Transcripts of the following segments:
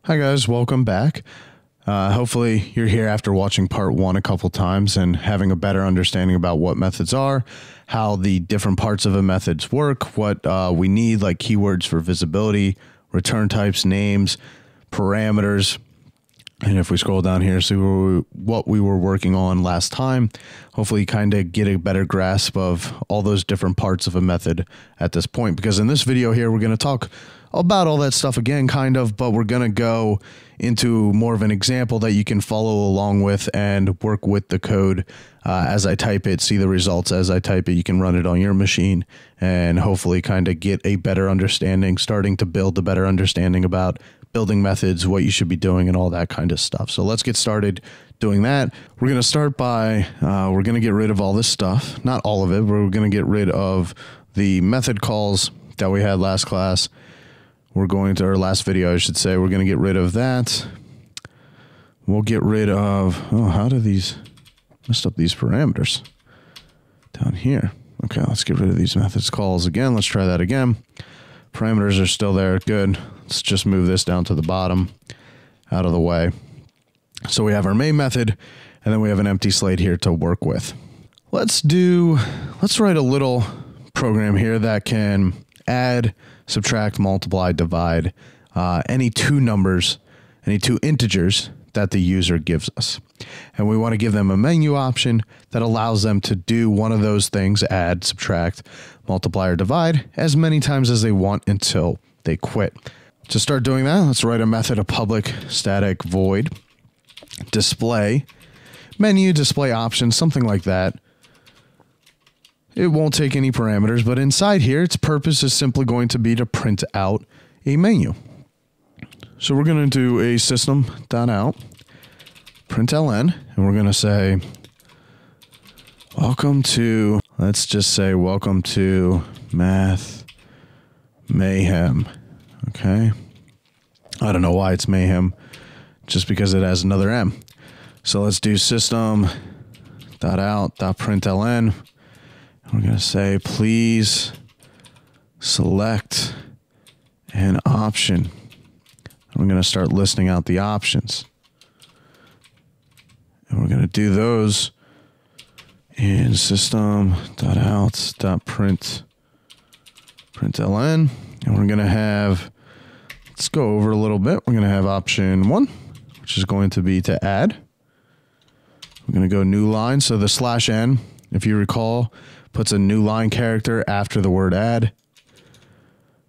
Hi guys, welcome back. Hopefully you're here after watching part one a couple times and having a better understanding about what methods are, how the different parts of a methods work, what we need like keywords for visibility, return types, names, parameters. And if we scroll down here, see what we were working on last time, hopefully you kind of get a better grasp of all those different parts of a method at this point. Because in this video here, we're going to talk about all that stuff again, kind of, but we're going to go into more of an example that you can follow along with and work with the code as I type it, see the results as I type it. You can run it on your machine and hopefully kind of get a better understanding, starting to build a better understanding about building methods, what you should be doing, and all that kind of stuff. So let's get started doing that. We're going to start by, we're going to get rid of all this stuff. Not all of it, but we're going to get rid of the method calls that we had last class. We're going to, or last video, I should say, we're going to get rid of that. We'll get rid of, oh, how do these, messed up these parameters down here. Okay, let's get rid of these methods calls again. Let's try that again. Parameters are still there. Good. Let's just move this down to the bottom, out of the way. So we have our main method, and then we have an empty slate here to work with. Let's write a little program here that can add, subtract, multiply, divide any two numbers, any two integers that the user gives us. And we want to give them a menu option that allows them to do one of those things, add, subtract, multiply, or divide, as many times as they want until they quit. To start doing that, let's write a method, a public static void display menu, display options, something like that. It won't take any parameters, but inside here, its purpose is simply going to be to print out a menu. So we're going to do a system.out println, and we're going to say, welcome to, let's just say, welcome to Math Mayhem. Okay. I don't know why it's Mayhem, just because it has another M. So let's do system.out.println. We're going to say, please select an option. We're going to start listing out the options. And we're going to do those in system.out.println. And we're going to have, let's go over a little bit. We're going to have option 1, which is going to be to add. We're going to go new line. So the /n, if you recall, puts a new line character after the word add.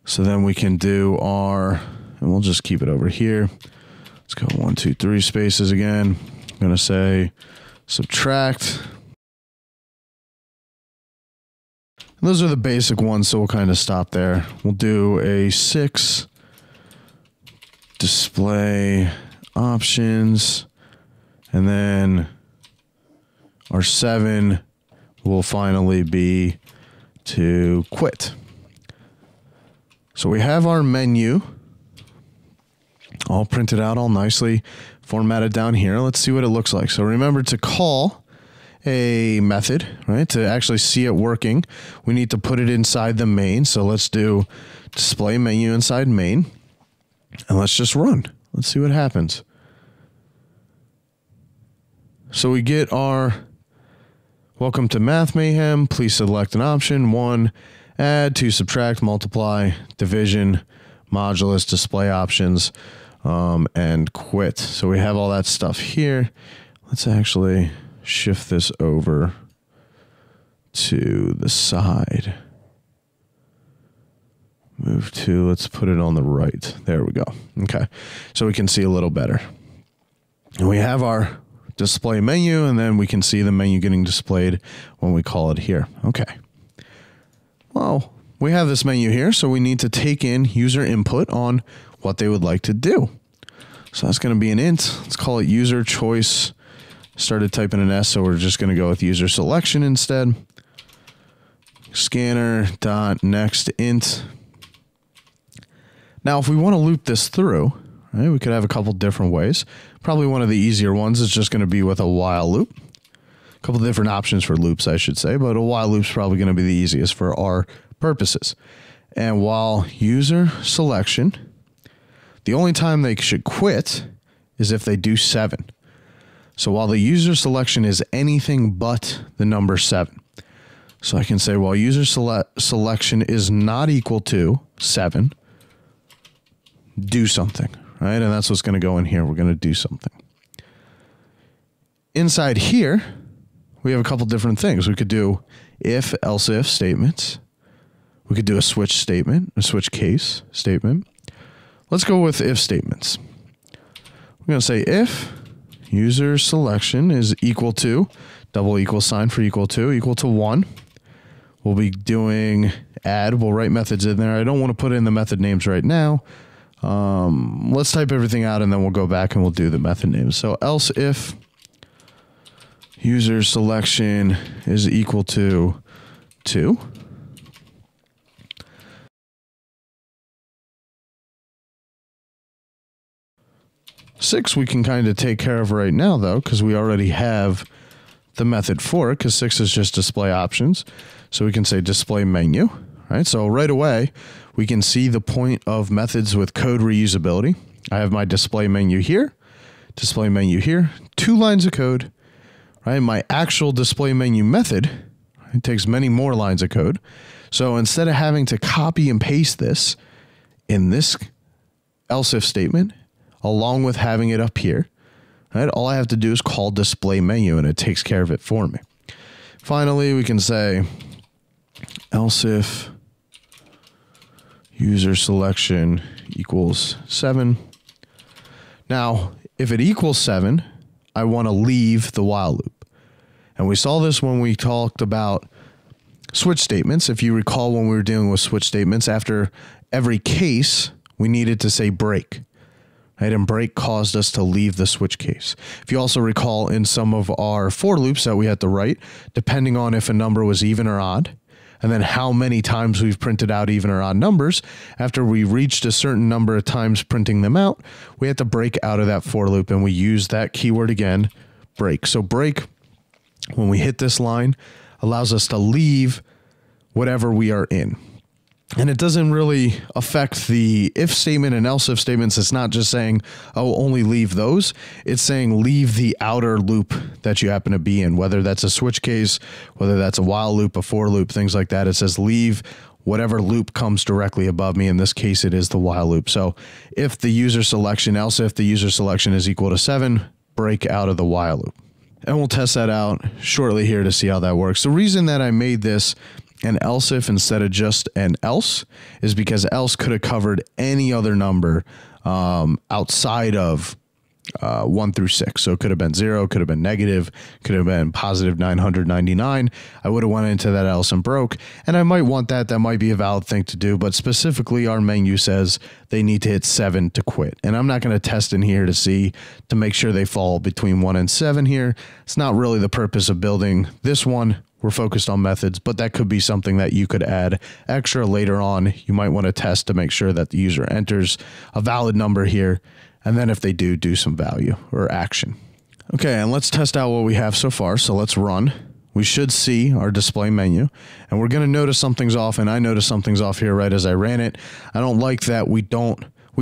So then we can do our, and we'll just keep it over here. Let's go 1, 2, 3 spaces again. I'm going to say subtract. And those are the basic ones, so we'll kind of stop there. We'll do a 6 display options, and then our 7 will finally be to quit. So we have our menu all printed out all nicely, formatted down here. Let's see what it looks like. So remember, to call a method, right, to actually see it working, we need to put it inside the main. So let's do display menu inside main, and let's just run. Let's see what happens. So we get our welcome to Math Mayhem. Please select an option. 1, add, 2, subtract, multiply, division, modulus, display options, and quit. So we have all that stuff here. Let's actually shift this over to the side. Move to, let's put it on the right. There we go. Okay. So we can see a little better. And we have our display menu, and then we can see the menu getting displayed when we call it here. Okay. Well, we have this menu here, so we need to take in user input on what they would like to do. So that's going to be an int. Let's call it user choice. Started typing an S, so we're just going to go with user selection instead. Scanner.next int. Now, if we want to loop this through, right, we could have a couple different ways. Probably one of the easier ones is just going to be with a while loop. A couple different options for loops, I should say, but a while loop's probably going to be the easiest for our purposes. And while user selection, The only time they should quit is if they do 7. So while the user selection is anything but the number 7. So I can say, while user selection is not equal to 7, do something, right? And that's what's going to go in here. We're going to do something. Inside here, we have a couple different things. We could do if, else if statements. We could do a switch statement, a switch case statement. Let's go with if statements. We're going to say if user selection is equal to, double equal sign for equal to 1. We'll be doing add. We'll write methods in there. I don't want to put in the method names right now. Let's type everything out and then we'll go back and we'll do the method names. So else if user selection is equal to 2. Six we can kind of take care of right now though, because we already have the method for it, because 6 is just display options. So we can say display menu, right? So right away, we can see the point of methods with code reusability. I have my display menu here, 2 lines of code, right? My actual display menu method, it takes many more lines of code. So instead of having to copy and paste this in this else if statement, along with having it up here, right? All I have to do is call display menu and it takes care of it for me. Finally, we can say else if user selection equals 7. Now, if it equals 7, I want to leave the while loop. And we saw this when we talked about switch statements. If you recall, when we were dealing with switch statements, after every case, we needed to say break. Right, and break caused us to leave the switch case. If you also recall, in some of our for loops that we had to write, depending on if a number was even or odd, and then how many times we've printed out even or odd numbers, after we reached a certain number of times printing them out, we had to break out of that for loop, and we use that keyword again, break. So break, when we hit this line, allows us to leave whatever we are in. And it doesn't really affect the if statement and else if statements. It's not just saying, oh, only leave those. It's saying leave the outer loop that you happen to be in, whether that's a switch case, whether that's a while loop, a for loop, things like that. It says leave whatever loop comes directly above me. In this case, it is the while loop. So if the user selection, else if the user selection is equal to 7, break out of the while loop. And we'll test that out shortly here to see how that works. The reason that I made this an else if instead of just an else is because else could have covered any other number outside of 1 through 6. So it could have been 0, could have been negative, could have been positive 999. I would have went into that else and broke, and I might want that. That might be a valid thing to do, but specifically our menu says they need to hit 7 to quit. And I'm not going to test in here to make sure they fall between 1 and 7 here. It's not really the purpose of building this one. We're focused on methods, but that could be something that you could add extra later on. You might want to test to make sure that the user enters a valid number here. And then if they do some value or action. Okay, and let's test out what we have so far. So let's run. We should see our display menu, and we're going to notice something's off, and I noticed something's off here right as I ran it. I don't like that we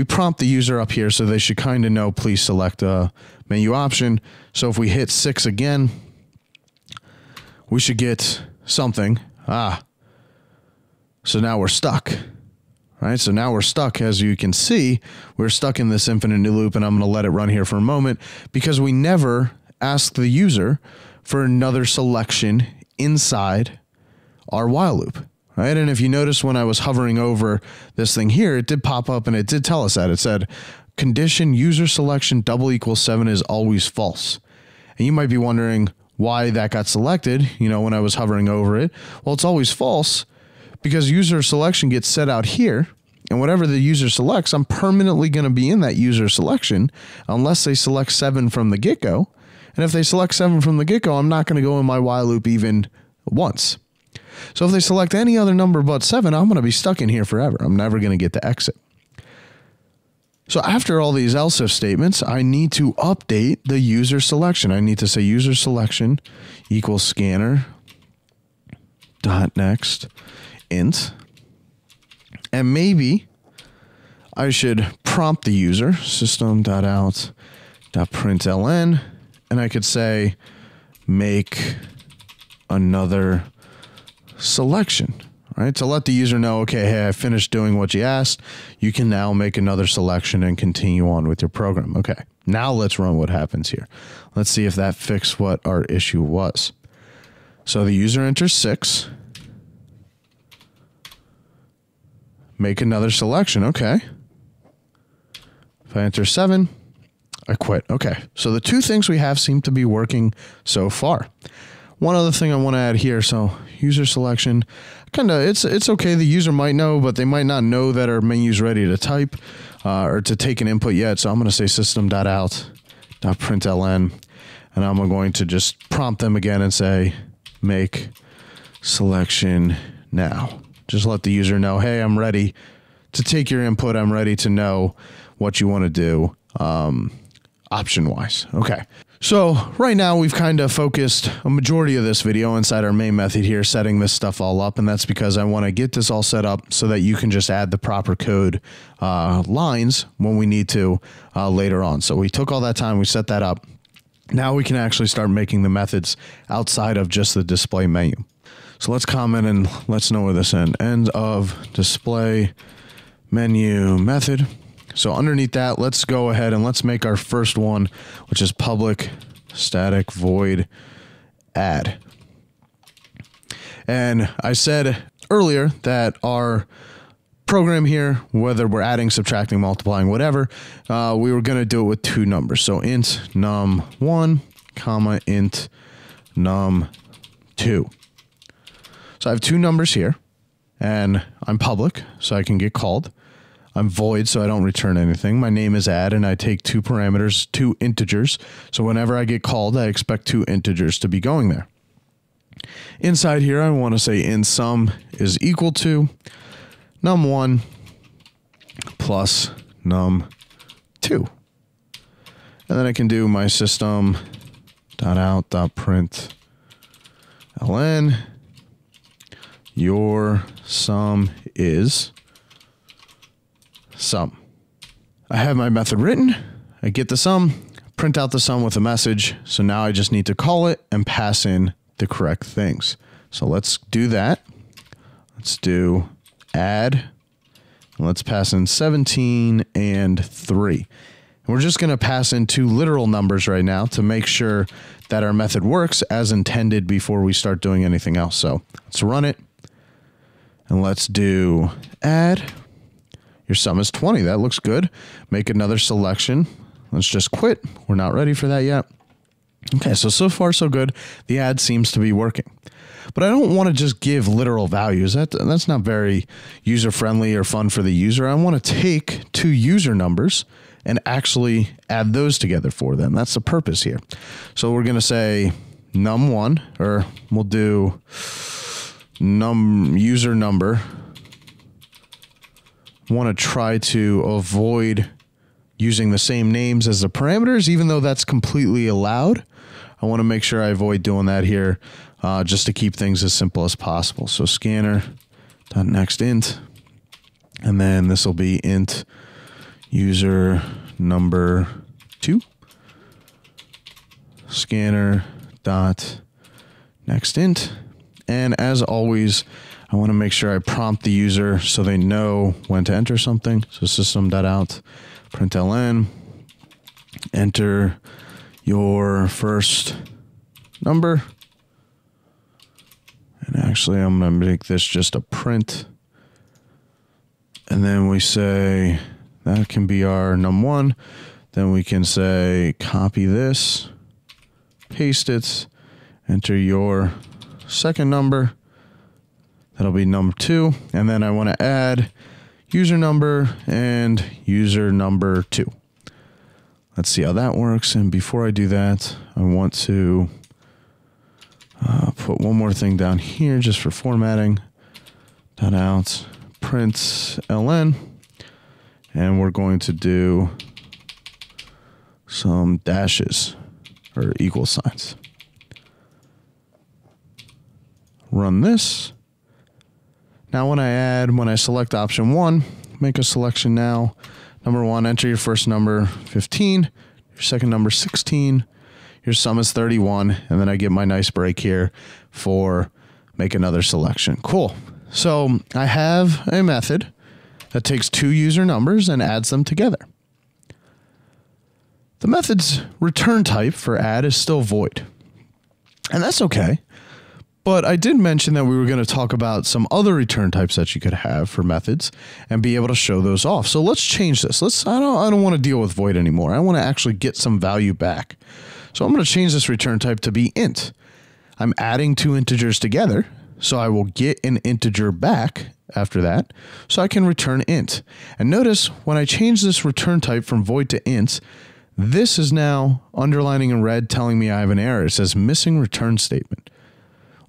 prompt the user up here, so they should kind of know, please select a menu option. So if we hit 6 again, we should get something. So now we're stuck. Right, so now we're stuck. As you can see, we're stuck in this infinite loop, and I'm going to let it run here for a moment because we never asked the user for another selection inside our while loop. Right, and if you notice when I was hovering over this thing here, it did pop up and it did tell us that. It said condition user selection double equals 7 is always false. And you might be wondering why that got selected, when I was hovering over it. Well, it's always false because user selection gets set out here, and whatever the user selects, I'm permanently going to be in that user selection unless they select 7 from the get-go. And if they select 7 from the get-go, I'm not going to go in my while loop even once. So if they select any other number but 7, I'm going to be stuck in here forever. I'm never going to get to exit. So after all these else if statements, I need to update the user selection. I need to say user selection equals scanner dot next int, and maybe I should prompt the user system.out.println, and I could say make another selection, right? To let the user know, okay, hey, I finished doing what you asked. You can now make another selection and continue on with your program. Okay, now let's run what happens here. Let's see if that fixed what our issue was. So the user enters 6. Make another selection. Okay. If I enter 7, I quit. Okay. So the two things we have seem to be working so far. One other thing I want to add here. So user selection, kind of, it's okay. The user might know, but they might not know that our menu's ready to type or to take an input yet. So I'm going to say system.out.println, and I'm going to just prompt them again and say, make selection now. Just let the user know, hey, I'm ready to take your input. I'm ready to know what you want to do option-wise. Okay. So right now we've kind of focused a majority of this video inside our main method here, setting this stuff all up. And that's because I want to get this all set up so that you can just add the proper code lines when we need to later on. So we took all that time, we set that up. Now we can actually start making the methods outside of just the display menu. So let's comment and let's know where this ends. End of display menu method. So underneath that, let's go ahead and let's make our first one, which is public static void add. And I said earlier that our program here, whether we're adding, subtracting, multiplying, whatever, we were going to do it with two numbers. So int num1, comma, int num2. So I have two numbers here, and I'm public, so I can get called. I'm void, so I don't return anything. My name is add, and I take two parameters, two integers. So whenever I get called, I expect two integers to be going there. Inside here, I want to say int sum is equal to num1 plus num2. And then I can do my system.out.println. Your sum is sum. I have my method written. I get the sum, print out the sum with a message. So now I just need to call it and pass in the correct things. So let's do that. Let's do add. Let's pass in 17 and 3. And we're just going to pass in two literal numbers right now to make sure that our method works as intended before we start doing anything else. So let's run it. And let's do add. Your sum is 20. That looks good. Make another selection. Let's just quit. We're not ready for that yet. Okay, so far so good. The add seems to be working. But I don't want to just give literal values. That's not very user-friendly or fun for the user. I want to take two user numbers and actually add those together for them. That's the purpose here. So we're going to say num1, or we'll do user number. Want to try to avoid using the same names as the parameters, even though that's completely allowed. I want to make sure I avoid doing that here, just to keep things as simple as possible. So scanner.next int, and then this will be int user number 2, scanner.next int. And as always, I want to make sure I prompt the user so they know when to enter something. So system.out.println, enter your first number. And actually, I'm going to make this just a print. And then we say that can be our num1. Then we can say copy this, paste it, enter your second number. That'll be num2. And then I want to add user number and user number 2. Let's see how that works. And before I do that, I want to put one more thing down here just for formatting. .out println. And we're going to do some dashes or equal signs. Run this. Now when I select option 1, make a selection now. Number 1, enter your first number 15, your second number 16, your sum is 31, and then I get my nice break here for make another selection. Cool. So I have a method that takes 2 user numbers and adds them together. The method's return type for add is still void, and that's okay. But I did mention that we were going to talk about some other return types that you could have for methods and be able to show those off. So let's change this. I don't want to deal with void anymore. I want to actually get some value back. So I'm going to change this return type to be int. I'm adding 2 integers together, so I will get an integer back after that, so I can return int. And notice when I change this return type from void to int, this is now underlining in red telling me I have an error. It says missing return statement.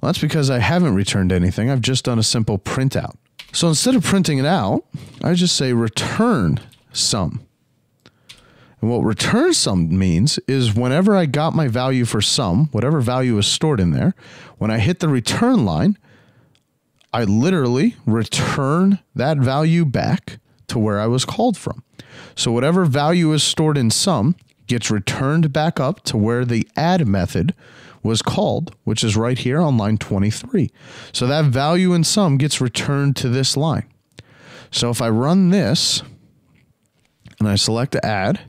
Well, that's because I haven't returned anything. I've just done a simple print out. So instead of printing it out, I just say return sum. And what return sum means is whenever I got my value for sum, whatever value is stored in there, when I hit the return line, I literally return that value back to where I was called from. So whatever value is stored in sum gets returned back up to where the add method was called, which is right here on line 23. So that value in sum gets returned to this line. So if I run this and I select add,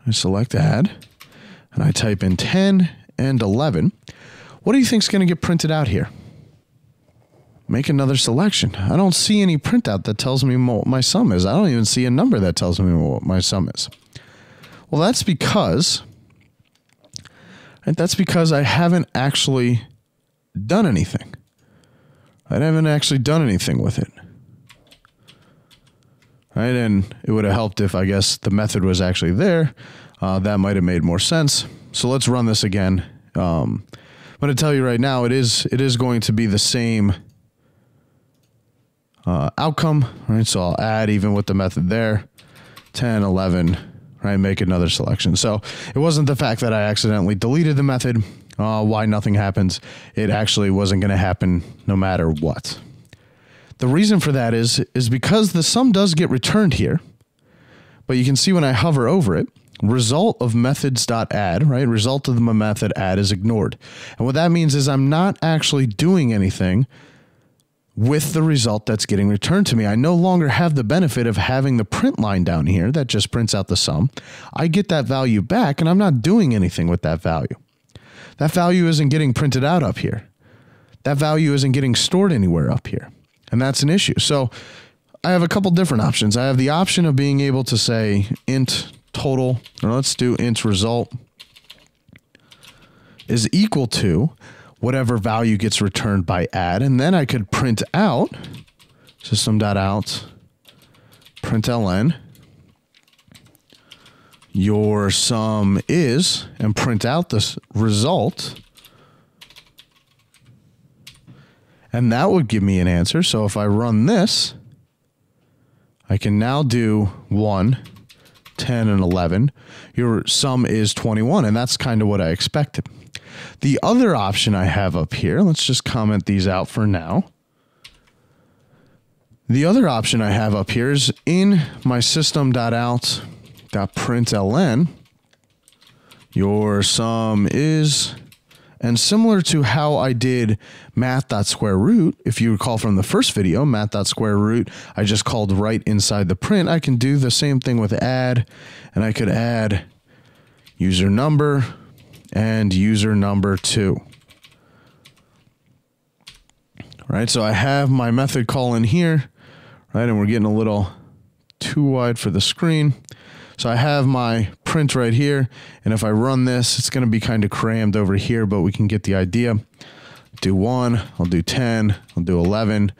and I type in 10 and 11, what do you think is going to get printed out here? Make another selection. I don't see any printout that tells me what my sum is. I don't even see a number that tells me what my sum is. Well, that's because I haven't actually done anything. I haven't actually done anything with it. Right? And it would have helped if, I guess, the method was actually there. That might have made more sense. So let's run this again. I'm going to tell you right now, it is going to be the same outcome. Right? So I'll add even with the method there, 10, 11, right? Make another selection. So it wasn't the fact that I accidentally deleted the method, why nothing happens. It actually wasn't going to happen no matter what. The reason for that is because the sum does get returned here, but you can see when I hover over it, result of methods.add, right? Result of the method add is ignored. And what that means is I'm not actually doing anything with the result that's getting returned to me. I no longer have the benefit of having the print line down here that just prints out the sum. I get that value back and I'm not doing anything with that value. That value isn't getting printed out up here. That value isn't getting stored anywhere up here. And that's an issue. So I have a couple different options. I have the option of being able to say int total, or let's do int result is equal to whatever value gets returned by add. And then I could print out system.out println your sum is, and print out this result. And that would give me an answer. So if I run this, I can now do 1, 10, and 11. Your sum is 21, and that's kind of what I expected. The other option I have up here, let's just comment these out for now. The other option I have up here is in my system.out.println, your sum is, and similar to how I did math.square root, if you recall from the first video, math.square root, I just called right inside the print. I can do the same thing with add, and I could add user number and user number 2. Right, so I have my method call in here, right, and we're getting a little too wide for the screen. So I have my print right here, and if I run this, it's going to be kind of crammed over here, but we can get the idea. Do 1, I'll do 10, I'll do 11,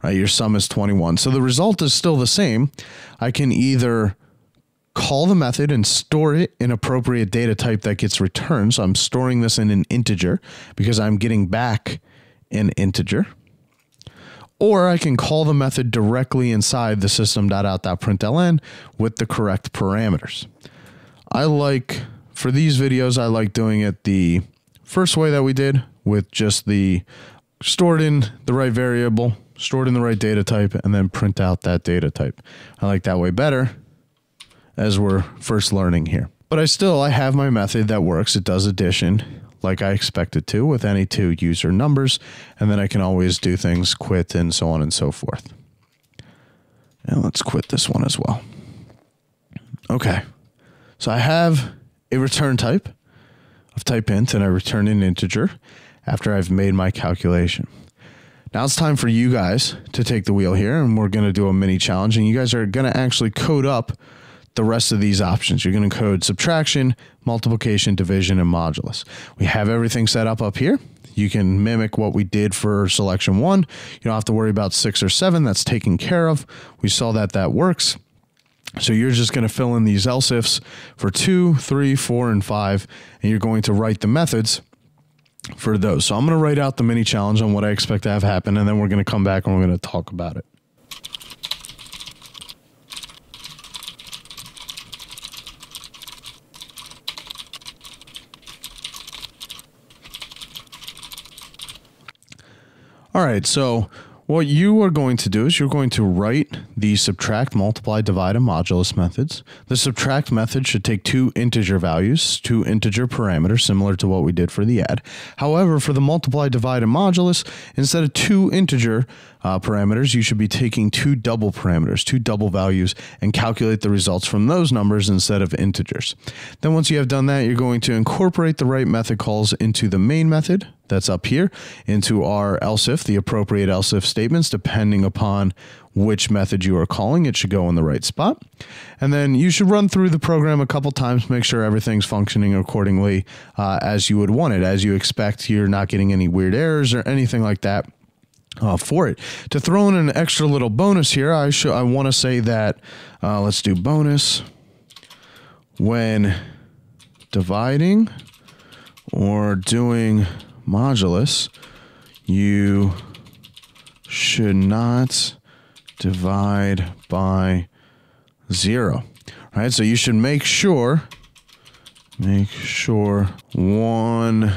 right? Your sum is 21. So the result is still the same. I can either call the method and store it in appropriate data type that gets returned. So I'm storing this in an integer because I'm getting back an integer. Or I can call the method directly inside the system.out.println with the correct parameters. For these videos, I like doing it the first way that we did, with just the stored in the right variable, stored in the right data type, and then print out that data type. I like that way better as we're first learning here. But I have my method that works. It does addition like I expect it to with any two user numbers, and then I can always do things, quit, and so on and so forth. And let's quit this one as well. Okay, so I have a return type of type int, and I return an integer after I've made my calculation. Now it's time for you guys to take the wheel here, and we're going to do a mini challenge, and you guys are going to actually code up the rest of these options. You're going to code subtraction, multiplication, division, and modulus. We have everything set up here. You can mimic what we did for selection 1. You don't have to worry about 6 or 7. That's taken care of. We saw that works. So you're just going to fill in these else ifs for 2, 3, 4, and 5, and you're going to write the methods for those. So I'm going to write out the mini challenge on what I expect to have happen, and then we're going to come back and we're going to talk about it. All right, so what you are going to do is you're going to write the subtract, multiply, divide, and modulus methods. The subtract method should take 2 integer values, 2 integer parameters, similar to what we did for the add. However, for the multiply, divide, and modulus, instead of 2 integer parameters, you should be taking 2 double parameters, 2 double values, and calculate the results from those numbers instead of integers. Then once you have done that, you're going to incorporate the right method calls into the main method that's up here, into our else if, the appropriate else if statements, depending upon which method you are calling. It should go in the right spot. And then you should run through the program a couple times, make sure everything's functioning accordingly as you would want it, as you expect. You're not getting any weird errors or anything like that. For it. To throw in an extra little bonus here, I want to say that, let's do bonus. When dividing or doing modulus, you should not divide by 0. All right, so you should make sure one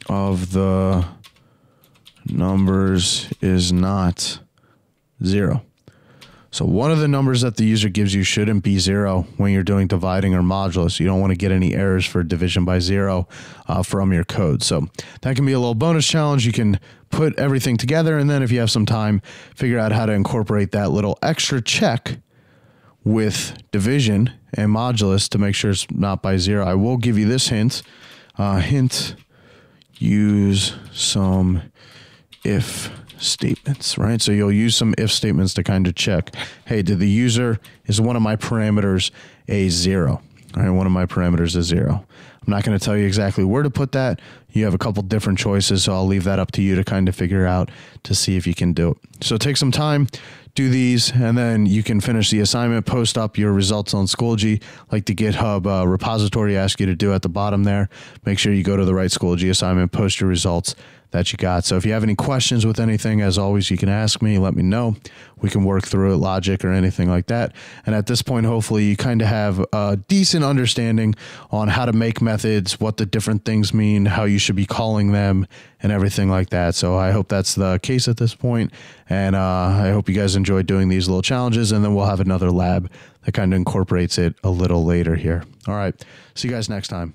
of the numbers is not 0. So one of the numbers that the user gives you shouldn't be 0 when you're doing dividing or modulus. You don't want to get any errors for division by 0 from your code. So that can be a little bonus challenge. You can put everything together, and then if you have some time, figure out how to incorporate that little extra check with division and modulus to make sure it's not by 0. I will give you this hint. Hint, use some if statements, right? So you'll use some if statements to kind of check, hey, did the user, is one of my parameters a 0? All right, one of my parameters is 0. I'm not going to tell you exactly where to put that. You have a couple different choices, so I'll leave that up to you to kind of figure out to see if you can do it. So take some time, do these, and then you can finish the assignment, post up your results on Schoology, like the GitHub repository asks you to do at the bottom there. Make sure you go to the right Schoology assignment, post your results that you got. So if you have any questions with anything, as always, you can ask me, let me know. We can work through it, logic or anything like that. And at this point, hopefully you kind of have a decent understanding on how to make methods, what the different things mean, how you should be calling them, and everything like that. So I hope that's the case at this point. And I hope you guys enjoyed doing these little challenges, and then we'll have another lab that kind of incorporates it a little later here. All right. See you guys next time.